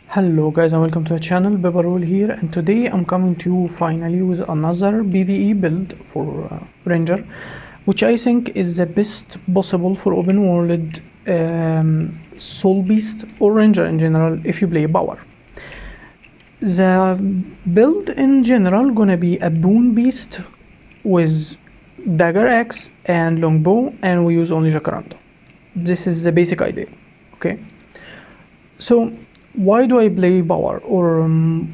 Hello guys and welcome to the channel. Bebarul here, and today I'm coming to you finally with another PvE build for Ranger, which I think is the best possible for open world Soulbeast or Ranger in general if you play Power. The build in general gonna be a Boon beast with dagger axe and longbow, and we use only jacaranda. This is the basic idea. Okay, so why do I play Power, or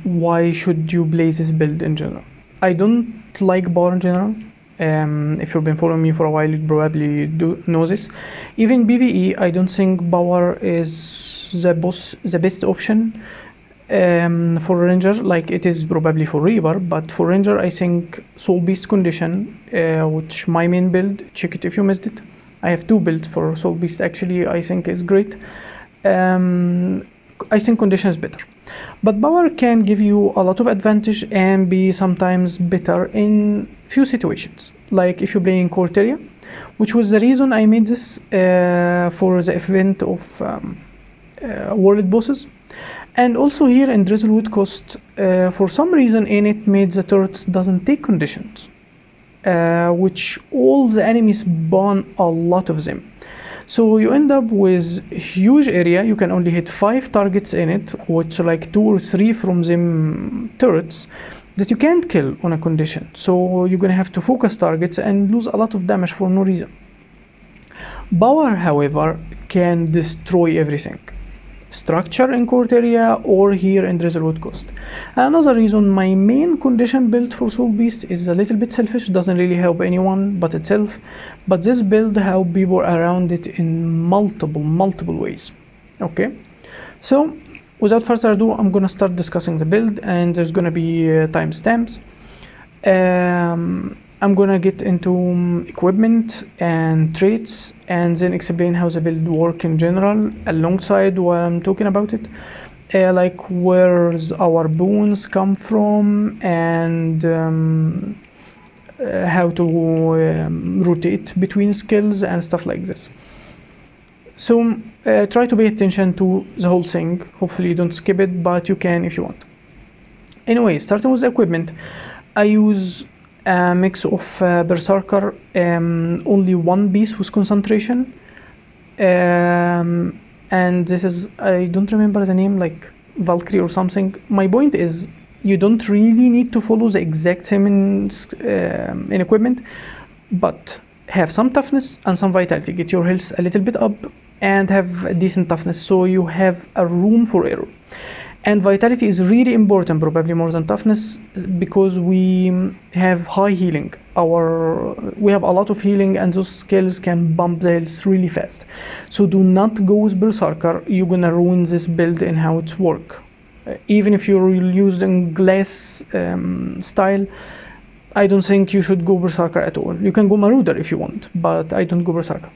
why should you play this build in general? I don't like Power in general. If you've been following me for a while, you probably do know this. Even PvE, I don't think Power is the best option for Ranger, like it is probably for Reaper, but for Ranger I think Soulbeast condition, which my main build, check it if you missed it. I have two builds for Soulbeast actually, I think is great. I think condition is better, but Power can give you a lot of advantage and be sometimes better in few situations, like if you're playing court area, which was the reason I made this for the event of world bosses. And also here in Drizzlewood Coast, for some reason in it made the turrets doesn't take conditions, which all the enemies ban a lot of them. So you end up with huge area. You can only hit 5 targets in it, which like 2 or 3 from them turrets that you can't kill on a condition. So you're gonna have to focus targets and lose a lot of damage for no reason. Power, however, can destroy everything. Structure in court area or here in Drizzlewood Coast. Another reason my main condition build for Soulbeast is a little bit selfish, doesn't really help anyone but itself, but this build help people around it in multiple ways. Okay, so without further ado, I'm gonna start discussing the build, and there's gonna be timestamps. I'm gonna get into equipment and traits, and then explain how the build work in general alongside while I'm talking about it, like where's our boons come from, and how to rotate between skills and stuff like this. So try to pay attention to the whole thing. Hopefully you don't skip it, but you can if you want. Anyway, starting with the equipment, I use a mix of berserker, only one piece with concentration, and this is, I don't remember the name, like Valkyrie or something. My point is you don't really need to follow the exact same in equipment, but have some toughness and some vitality. Get your health a little bit up and have a decent toughness, so you have a room for error. And vitality is really important, probably more than toughness, because we have high healing. We have a lot of healing, and those skills can bump the health really fast. So do not go with berserker. You're gonna ruin this build and how it works. Even if you're using glass style, I don't think you should go berserker at all. You can go marauder if you want, but I don't go berserker.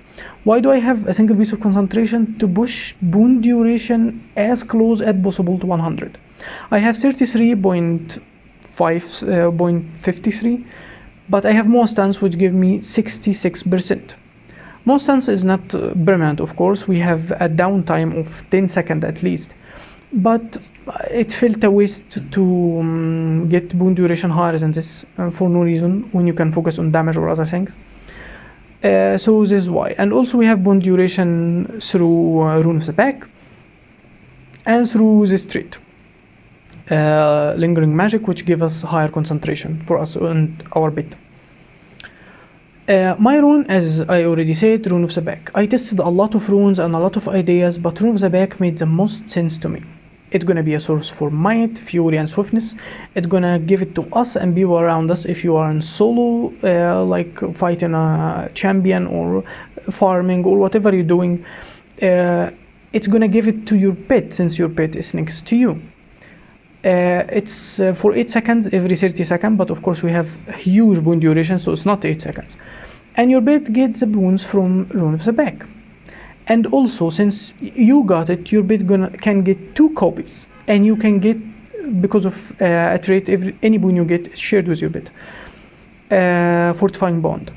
Why do I have a single piece of concentration? To push boon duration as close as possible to 100. I have 33.53, but I have more stance, which give me 66%. More stance is not permanent, of course. We have a downtime of 10 seconds at least, but it felt a waste to get boon duration higher than this for no reason, when you can focus on damage or other things. So this is why. And also we have boon duration through Rune of the Pack and through this trait, lingering magic, which give us higher concentration for us and our bit. My rune, as I already said, Rune of the Pack. I tested a lot of runes and a lot of ideas, but Rune of the Pack made the most sense to me. It's gonna be a source for might, fury, and swiftness. It's gonna give it to us and people around us. If you are in solo, like fighting a champion or farming or whatever you're doing, it's gonna give it to your pet, since your pet is next to you. It's for 8 seconds every 30 seconds, but of course we have huge boon duration, so it's not 8 seconds. And your pet gets the boons from Rune of the Pack. And also, since you got it, your bit can get 2 copies, and you can get, because of a trait, any boon you get is shared with your bit. fortifying bond.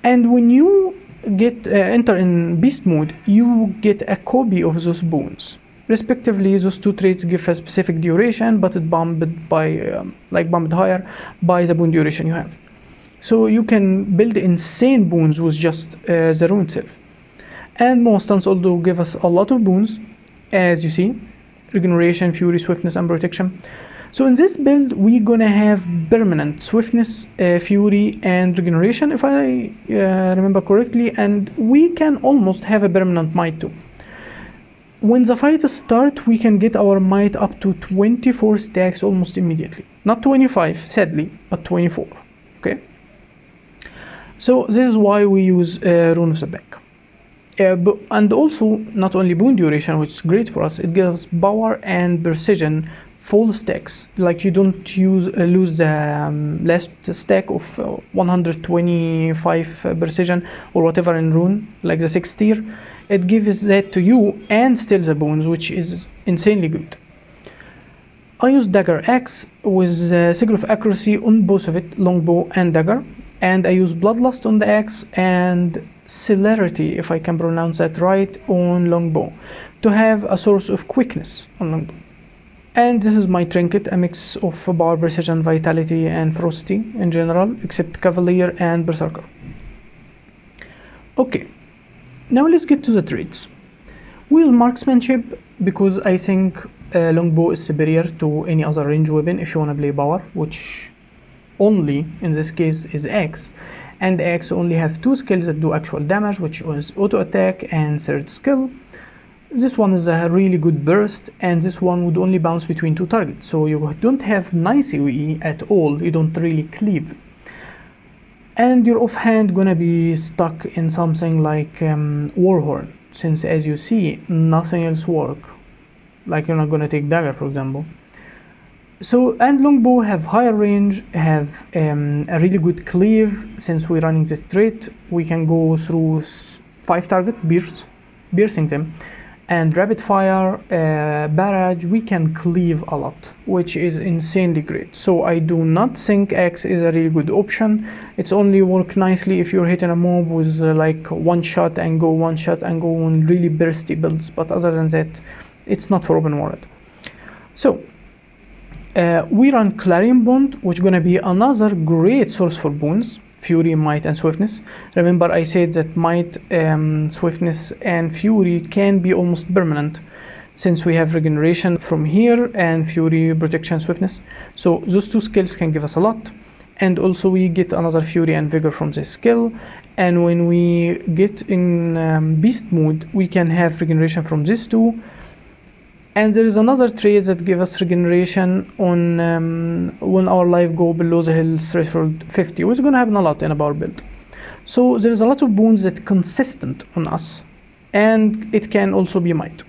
And when you get enter in beast mode, you get a copy of those boons. Respectively, those two traits give a specific duration, but it bumped by bumped higher by the boon duration you have. So you can build insane boons with just the rune itself. And monsters also give us a lot of boons, as you see: regeneration, fury, swiftness, and protection. So in this build, we're gonna have permanent swiftness, fury, and regeneration, if I remember correctly, and we can almost have a permanent might too. When the fight starts, we can get our might up to 24 stacks almost immediately. Not 25, sadly, but 24. Okay. So this is why we use Rune of the Back. And also, not only boon duration, which is great for us, it gives power and precision full stacks. Like, you don't lose the last stack of 125 precision or whatever in rune, like the 6th tier. It gives that to you and still the boons, which is insanely good. I use dagger axe with Sigil of Accuracy on both of it, longbow and dagger, and I use Bloodlust on the axe and Celerity, if I can pronounce that right, on longbow, to have a source of quickness on longbow. And this is my trinket, a mix of power, precision, vitality, and ferocity in general, except Cavalier and Berserker. Okay, now let's get to the traits. We use Marksmanship because I think longbow is superior to any other range weapon if you want to play power, which only in this case is axe. And axe only have two skills that do actual damage, which is auto attack and third skill. This one is a really good burst, and this one would only bounce between two targets, so you don't have nice AoE at all. You don't really cleave, and your offhand gonna be stuck in something like Warhorn, since as you see nothing else work. Like, you're not gonna take dagger, for example. So, and longbow have higher range, have a really good cleave. Since we're running this trait, we can go through 5 target piercing them, and rapid fire, barrage. We can cleave a lot, which is insanely great. So I do not think axe is a really good option. It's only work nicely if you're hitting a mob with like one shot and go on really bursty builds, but other than that, it's not for open world. So we run Clarion Bond, which is gonna be another great source for boons: Fury, Might, and Swiftness. Remember, I said that Might, Swiftness, and Fury can be almost permanent, since we have regeneration from here and Fury, Protection, Swiftness. So those two skills can give us a lot, and also we get another Fury and Vigor from this skill. And when we get in Beast mode, we can have regeneration from these two. And there is another trait that gives us regeneration on when our life go below the health threshold 50, which is going to happen a lot in a power build. So there is a lot of boons that consistent on us, and it can also be might.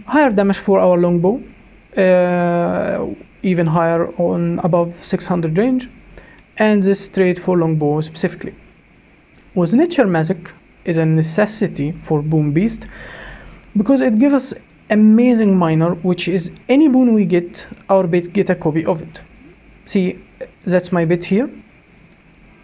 Higher damage for our longbow, even higher on above 600 range, and this trait for longbow specifically. With Nature Magic is a necessity for Boon Beast, because it gives us amazing minor, which is any boon we get, our bit get a copy of it. See, that's my bit here.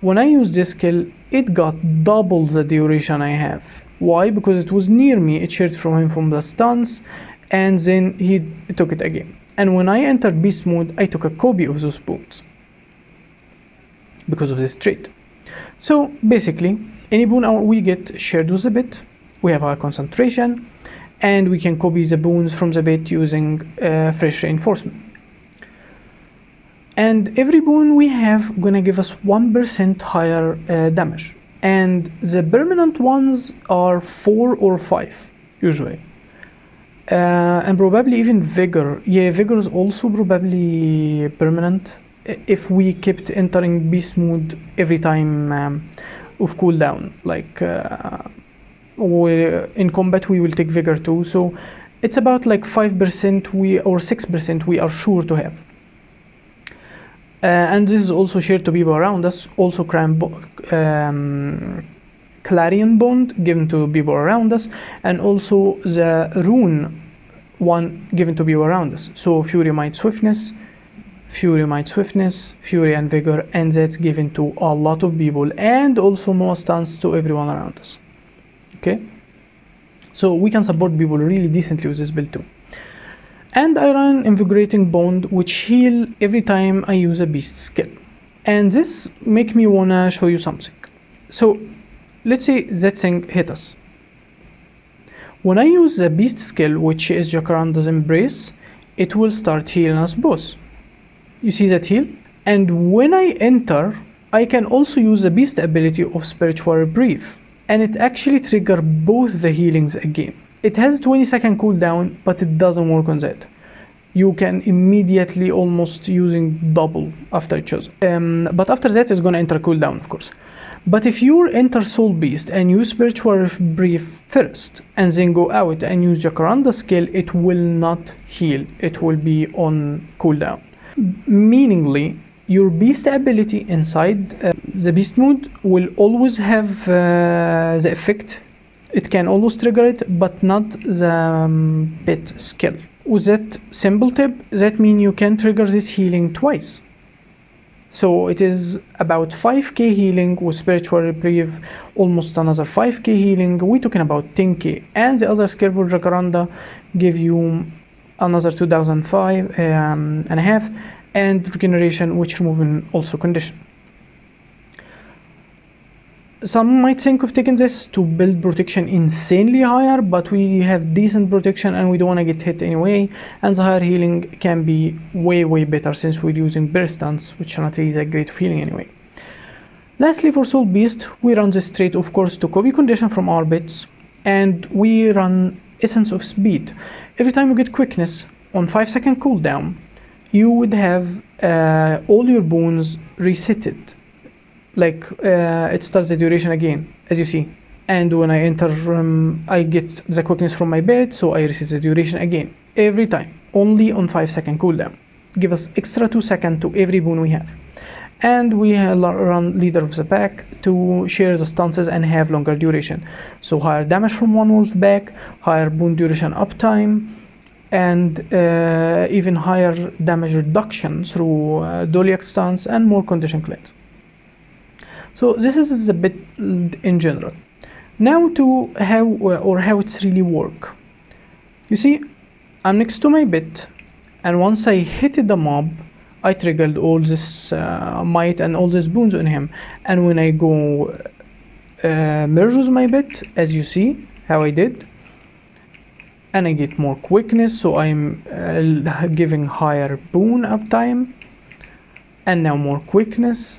When I use this skill, it got double the duration I have. Why? Because it was near me, it shared from him from the stuns, and then he took it again. And when I entered beast mode, I took a copy of those boons because of this trait. So basically, any boon we get shared with the bit, we have our concentration, and we can copy the boons from the bit using fresh reinforcement. And every boon we have gonna give us 1% higher damage, and the permanent ones are 4 or 5 usually, and probably even Vigor. Yeah, Vigor is also probably permanent if we kept entering beast mode every time of cooldown. Like in combat we will take Vigor too, so it's about like 5% or 6% we are sure to have. And this is also shared to people around us. Also Clarion Bond given to people around us, and also the Rune one given to people around us. So Fury, Might, Swiftness, Fury, Might, Swiftness, Fury and Vigor, and that's given to a lot of people and also more stance to everyone around us. Okay, so we can support people really decently with this build too. And I run Invigorating Bond, which heal every time I use a beast skill. And this make me wanna show you something. So let's say that thing hit us. When I use the beast skill, which is Jacaranda's Embrace, it will start healing us both. You see that heal? And when I enter, I can also use the beast ability of Spiritual Reprieve, and it actually trigger both the healings again. It has 20-second cooldown, but it doesn't work on that. You can immediately almost using double after each other. But after that, it's gonna enter cooldown, of course. But if you enter Soulbeast and use Spiritual Reprieve first, and then go out and use Jacaranda skill, it will not heal. It will be on cooldown. Meaningly, your beast ability inside the beast mode will always have the effect. It can always trigger it, but not the pet skill. With that simple tip, that means you can trigger this healing twice. So it is about 5k healing with Spiritual Reprieve, almost another 5k healing. We're talking about 10k, and the other skill for Jacaranda give you another 2005 and a half, and regeneration, which removing also condition. Some might think of taking this to build protection insanely higher, but we have decent protection and we don't want to get hit anyway, and the higher healing can be way better since we're using burst stance, which are not really that great of healing anyway. Lastly, for Soulbeast, we run this trait, of course, to copy condition from our bits, and we run Essence of Speed. Every time you get quickness on 5-second cooldown, you would have all your boons resetted. Like it starts the duration again, as you see. And when I enter, I get the quickness from my bed, so I reset the duration again. Every time, only on 5-second cooldown. Give us extra 2 seconds to every boon we have. And we run Leader of the Pack to share the stances and have longer duration. So higher damage from one wolf back, higher boon duration uptime, and even higher damage reduction through Doliac stance and more condition cleanse. So this is the bit in general. Now to how it's really work. You see, I'm next to my bit, and once I hit the mob, I triggered all this might and all these boons on him. And when I go merge with my bit, as you see how I did, and I get more quickness, so I'm giving higher boon uptime, and now more quickness.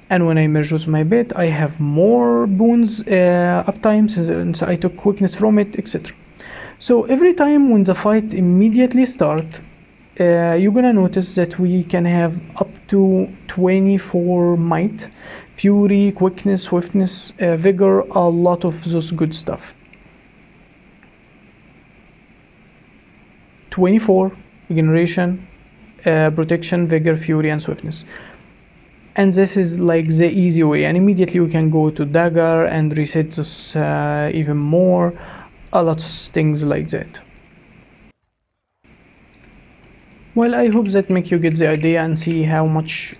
And when I merge with my bit, I have more boons uptime since I took quickness from it, etc. So every time when the fight immediately start, you're gonna notice that we can have up to 24 might, fury, quickness, swiftness, vigor, a lot of those good stuff. 24 regeneration, protection, vigor, fury, and swiftness. And this is like the easy way, and immediately we can go to dagger and reset this even more, a lot of things like that. Well, I hope that make you get the idea and see how much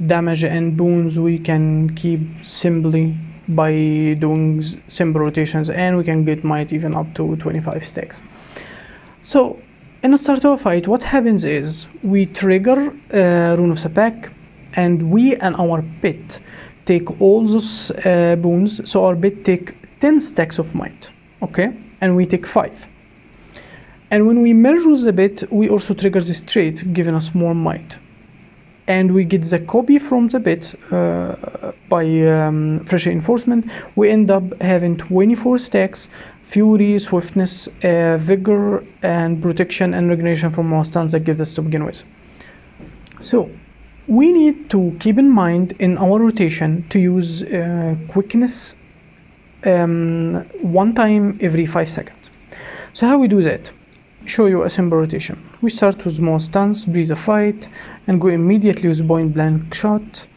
damage and boons we can keep simply by doing simple rotations, and we can get might even up to 25 stacks. So in the start of a fight, what happens is we trigger Rune of the Pack, and we and our bit take all those boons. So our bit take 10 stacks of might, okay, and we take 5. And when we merge with the bit, we also trigger this trait, giving us more might, and we get the copy from the bit by fresh reinforcement. We end up having 24 stacks, fury, swiftness, vigor, and protection and regeneration from our stance that gives us to begin with. So we need to keep in mind in our rotation to use quickness 1 time every 5 seconds. So how we do that? Show you a simple rotation. We start with small stance, breathe a fight, and go immediately with point blank shot.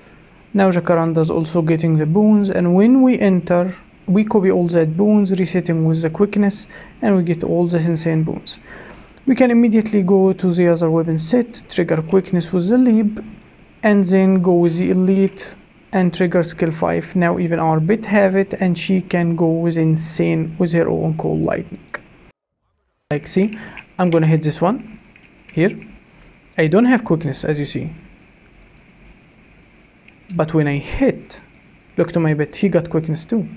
Now Jacaranda is also getting the boons, and when we enter, we copy all that boons, resetting with the quickness, and we get all the insane boons. we can immediately go to the other weapon set, trigger quickness with the leap, and then go with the elite and trigger skill 5. Now even our bit have it, and she can go with insane with her own cold lightning. Like, see, I'm gonna hit this one here. I don't have quickness, as you see, but when I hit, look to my bit, he got quickness too.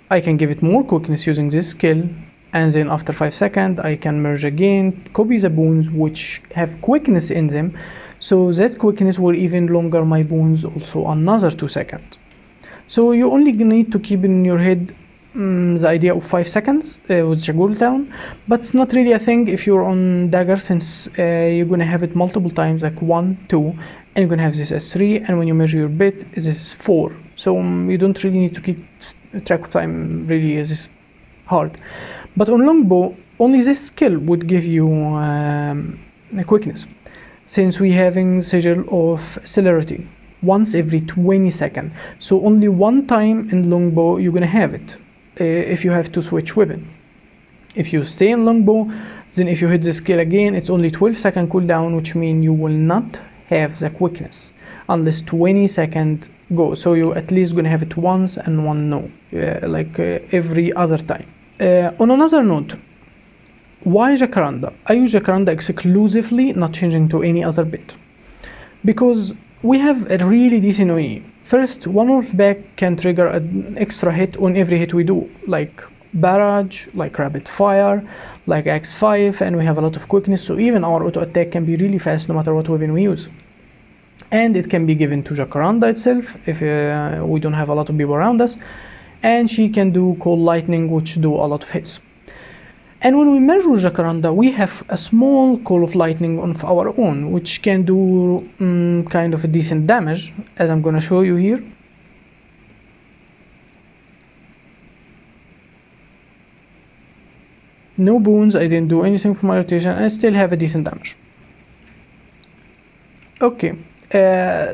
I can give it more quickness using this skill, and then after 5 seconds I can merge again, copy the boons which have quickness in them, so that quickness will even longer my boons also another 2 seconds. So you only need to keep in your head the idea of 5 seconds with the cooldown, but it's not really a thing if you're on dagger, since you're gonna have it multiple times, like 1, 2, and you're gonna have this as 3, and when you measure your bit this is 4, so you don't really need to keep track of time, really is this hard. But on longbow, only this skill would give you quickness, since we having sigil of celerity once every 20 seconds, so only one time in longbow you're gonna have it if you have to switch weapon. If you stay in longbow, then if you hit the skill again, it's only 12-second cooldown, which means you will not have the quickness unless 20 seconds go, so you at least gonna have it once and one no, every other time. On another note, why jacaranda? I use jacaranda exclusively, not changing to any other bit, because we have a really decent OE. First, one wolf back can trigger an extra hit on every hit we do, like barrage, like rapid fire, like X5, and we have a lot of quickness, so even our auto attack can be really fast no matter what weapon we use. And it can be given to jacaranda itself if we don't have a lot of people around us, and she can do cold lightning, which do a lot of hits. And when we merge with jacaranda, we have a small call of lightning of our own, which can do kind of a decent damage, as I'm gonna show you here. No boons, I didn't do anything for my rotation, and I still have a decent damage. Okay,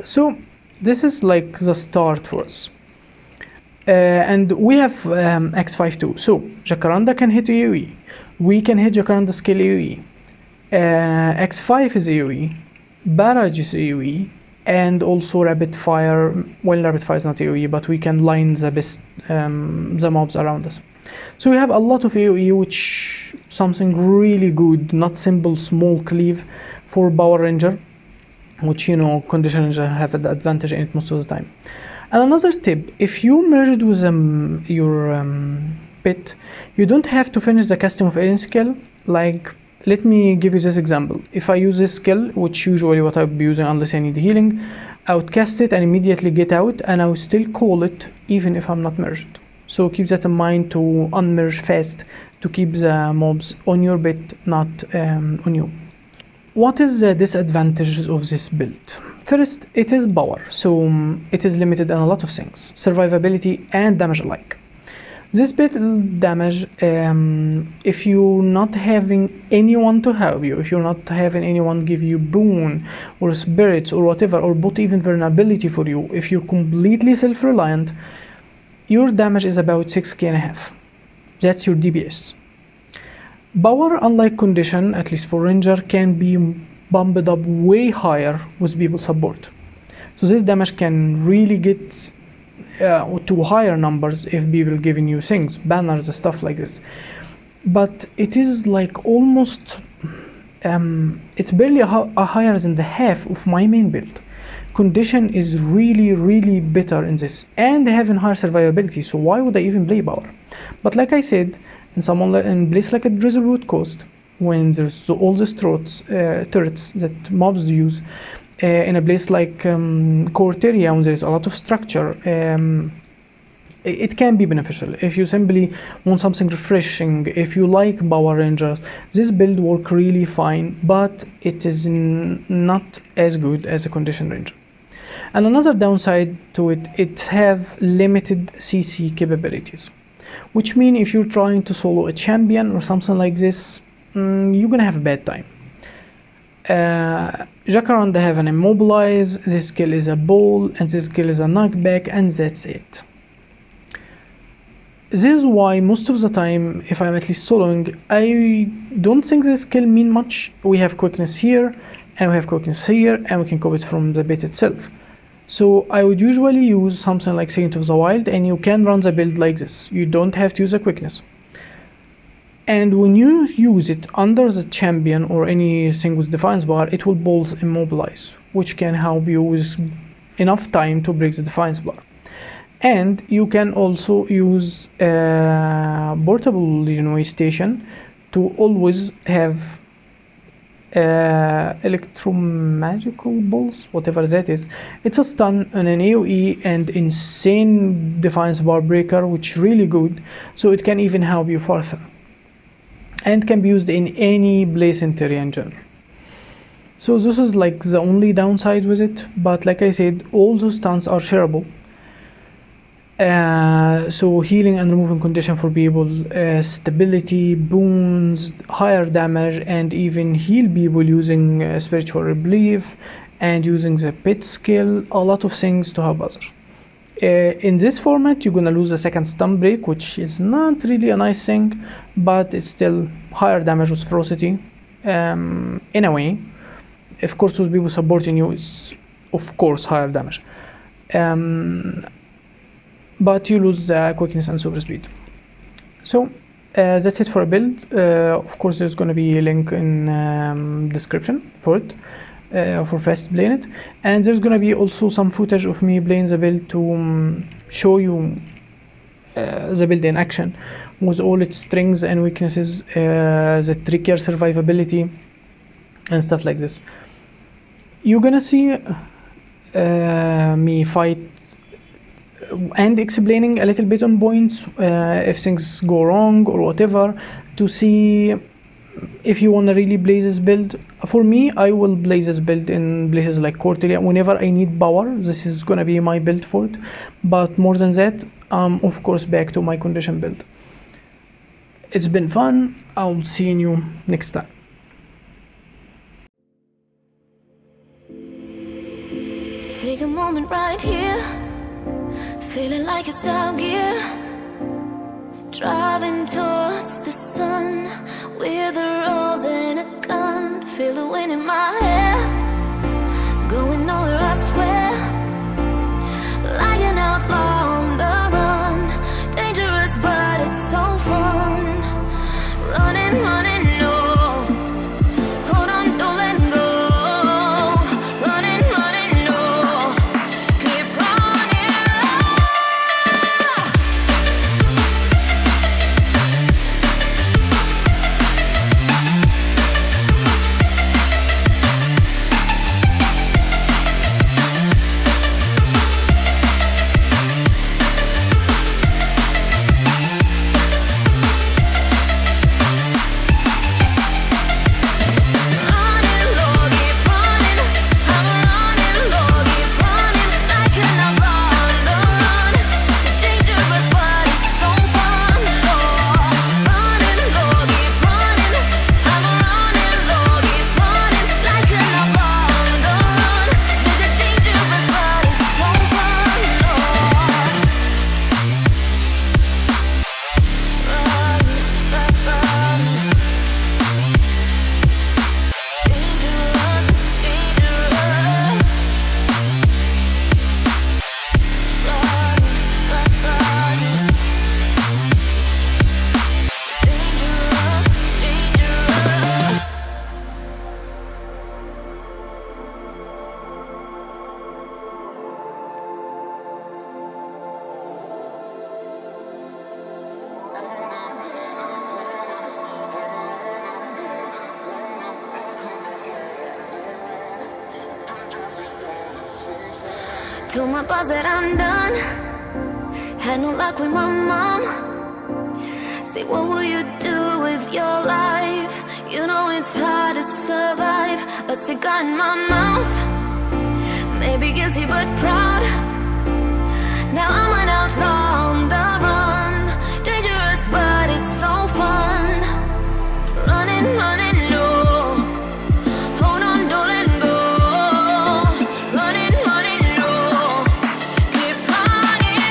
so this is like the start for us. And we have X5 too, so jacaranda can hit AoE. We can hit jacaranda skill AoE. X5 is AoE, barrage is AoE, and also rapid fire. Well, rapid fire is not AoE, but we can line the mobs around us. So we have a lot of AoE, which something really good, not simple small cleave for Power Ranger, which, you know, Condition Ranger have the advantage in it most of the time. And another tip, if you merged with your bit, you don't have to finish the casting of any skill. Like, let me give you this example. If I use this skill, which usually what I would be using unless I need healing, I would cast it and immediately get out, and I will still call it even if I'm not merged. So keep that in mind to unmerge fast, to keep the mobs on your bit, not on you. What is the disadvantages of this build? First, it is power, so it is limited in a lot of things, survivability and damage alike. This build damage, if you're not having anyone to help you, if you're not having anyone give you boon or spirits or whatever, or bot even vulnerability for you, if you're completely self-reliant, your damage is about 6k.5. That's your DPS. Power, unlike Condition, at least for Ranger, can be bumped up way higher with people support. So this damage can really get to higher numbers if people giving you things, banners, stuff like this. But it is like almost, it's barely a higher than the half of my main build. Condition is really better in this, and they have higher survivability, so why would I even play power? But like I said, in place like a Drizzlewood Coast, when there's all these turrets that mobs use, in a place like Corteria, when there's a lot of structure, it can be beneficial. If you simply want something refreshing, if you like Power Rangers, this build works really fine, but it is not as good as a Condition Ranger. And another downside to it, it have limited CC capabilities, which means if you're trying to solo a champion or something like this, you're gonna have a bad time. Jacaranda have an immobilize, this skill is a ball, and this skill is a knockback, and that's it. this is why most of the time, if I'm at least soloing, I don't think this skill mean much. We have quickness here, and we have quickness here, and we can copy it from the bit itself. So I would usually use something like Saint of the Wild, and you can run the build like this. You don't have to use a quickness. And when you use it under the champion or anything with Defiance bar, it will bolt immobilize, which can help you with enough time to break the Defiance bar. And you can also use a portable Legionary station to always have electromagical balls, whatever that is. It's a stun and an AoE and insane Defiance bar breaker, which is really good, so it can even help you further. And can be used in any place in Terraria in general. So this is like the only downside with it, but like I said, all those stuns are shareable. So healing and removing condition for people, stability, boons, higher damage, and even heal people using spiritual relief and using the pit skill, a lot of things to help others. In this format, you're gonna lose the second stun break, which is not really a nice thing, but it's still higher damage with ferocity. In a way, of course, with people supporting you, it's of course higher damage. But you lose the quickness and super speed. So that's it for a build. Of course, there's gonna be a link in description for it. For fast playing it, and there's gonna be also some footage of me playing the build to show you the build in action with all its strengths and weaknesses, the trickier survivability and stuff like this. You're gonna see me fight and explaining a little bit on points if things go wrong or whatever, to see if you want to really play this build. For me, I will play this build in places like Cortelia. Whenever I need power, this is gonna be my build for it. But more than that, of course, back to my condition build. It's been fun. I'll see you next time. Take a moment right here, feeling like it's out gear. Driving towards the sun with a rose and a gun. Feel the wind in my hair, going nowhere I swear. Like an outlaw on the run, dangerous but it's so fun. Running, running, no. Hold on, don't let go. Running, running, no. Keep running. Told my boss that I'm done. Had no luck with my mom. Say, what will you do with your life? You know it's hard to survive. A cigar in my mouth, maybe guilty but proud. Now I'm an outlaw on the run. Dangerous but it's so fun. Running, running, no. Hold on, don't let go. Running, running, no. Keep running.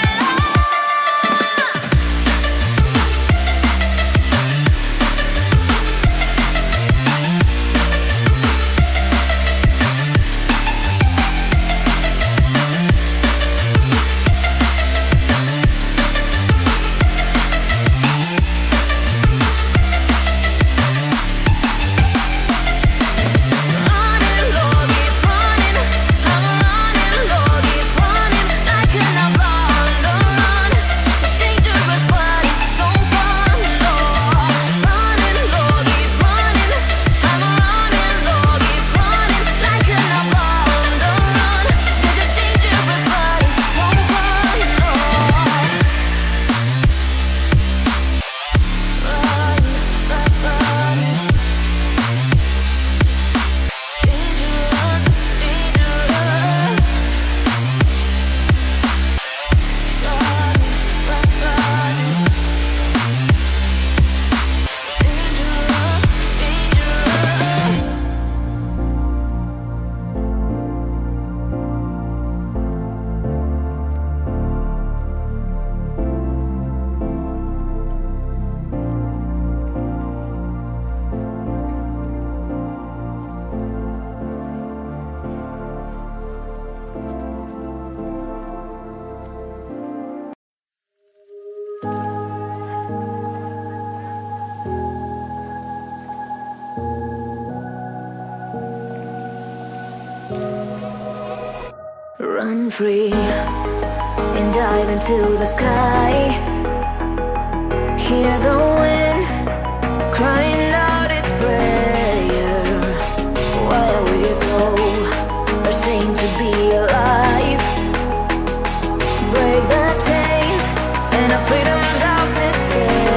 Run free and dive into the sky. Hear the wind crying out its prayer. Why are we so ashamed to be alive? Break the chains and our freedom's ours to take.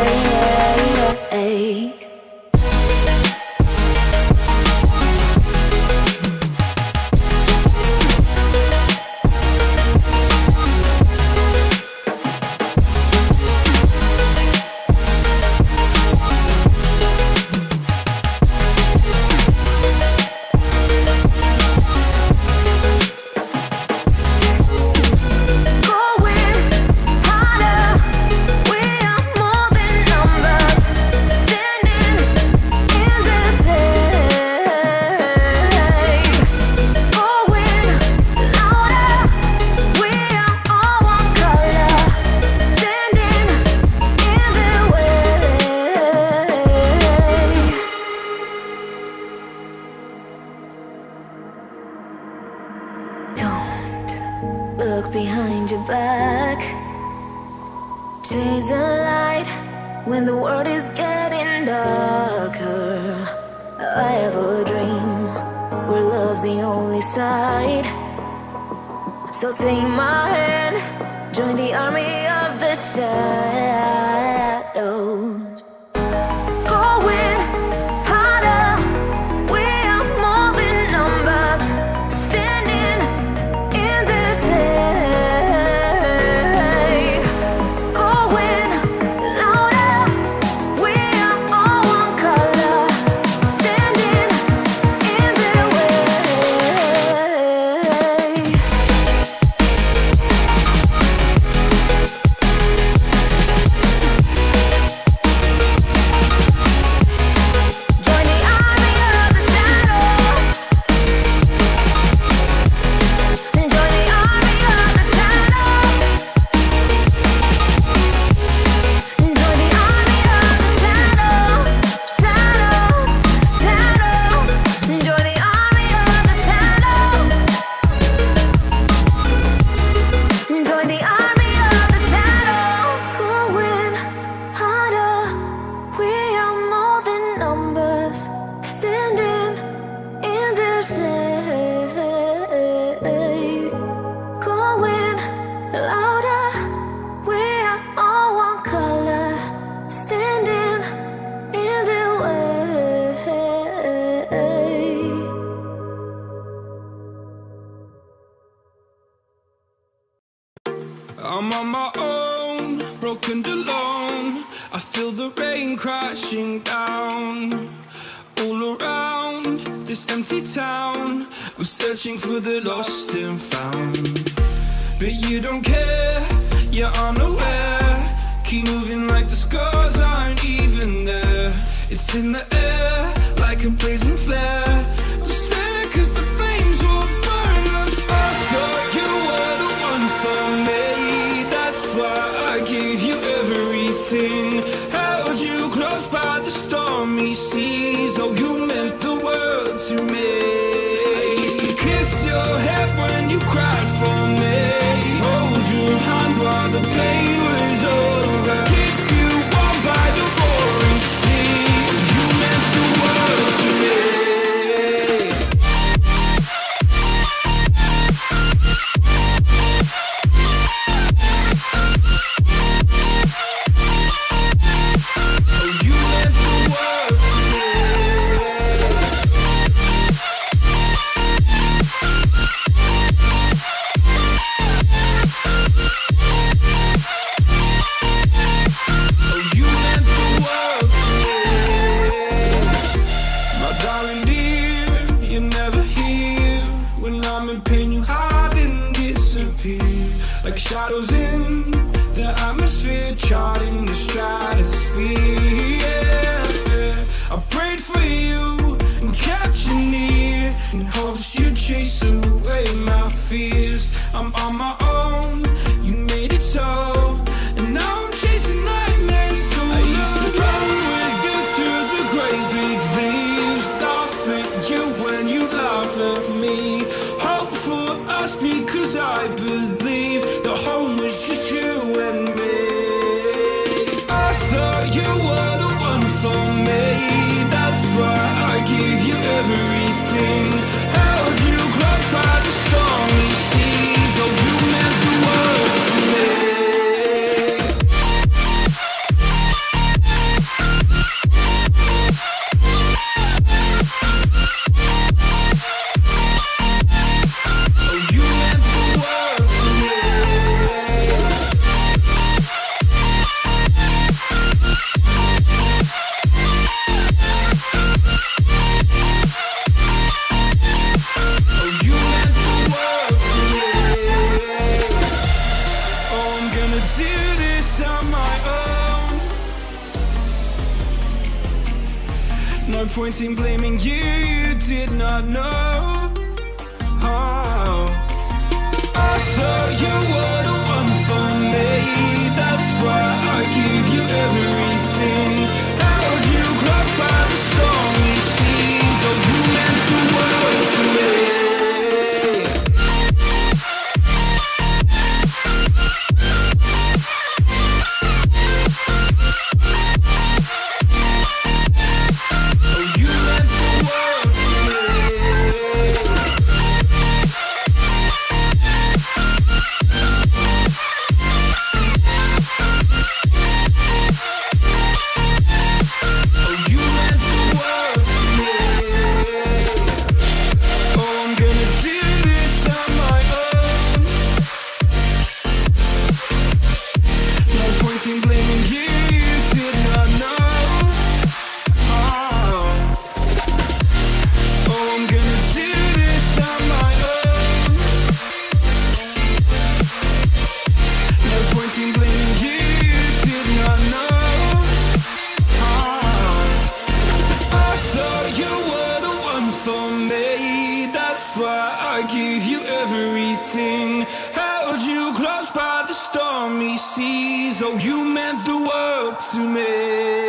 Look behind your back. Chase a light when the world is getting darker. I have a dream where love's the only side. So take my hand, join the army of the shadows. Going harder, we are more than numbers. Standing in the shade. Going louder, we are all one color. Standing in the way. Join the army of the shadow. Join the army of the shadow. Join the army of the shadows. Shadows, shadows. Join the army of the shadows. Join the army of the shadows. Going harder, we are more than numbers. Standing in their shade. Going louder, we are all one color. Standing in their way. I'm on my own, broken and alone. I feel the rain crashing down all around this empty town. I'm searching for the lost and found, but you don't care, you're unaware. Keep moving like the scars aren't even there. It's in the air like a blazing flare. Don't stare 'cause the flames will burn us. I thought you were the one for me. That's why I gave you everything. Held you close by the stormy seas. Oh, you meant the world to me. I used to kiss your head when you cried for me. Hold your hand while the pain was over. Keep you warm by the roaring sea. You meant the world to me. Oh, you meant the world to me. Oh, you meant the world to me. My darling dear, you're never here. When I'm in pain, you hide and disappear. Like shadows in the atmosphere, charting the stratosphere. Yeah. I prayed for you and kept you near, in hopes you'd chase away my fears. I'm on my own, you made it so, and now I'm chasing nightmares too. I used to run with you through the great big leaves, laugh at you when you laugh at me. lost because I believed the home was just you and me. I thought you were the one for me, that's why I gave you everything. Held you close by the stormy seas, oh you meant the world to me. No point in blaming you, you did not know. Oh. I thought you were the one for me, that's why I gave you everything. Held you close by the stormy seas, oh you meant the world to me. That's why I gave you everything. Held you close by the stormy seas, oh you meant the world to me.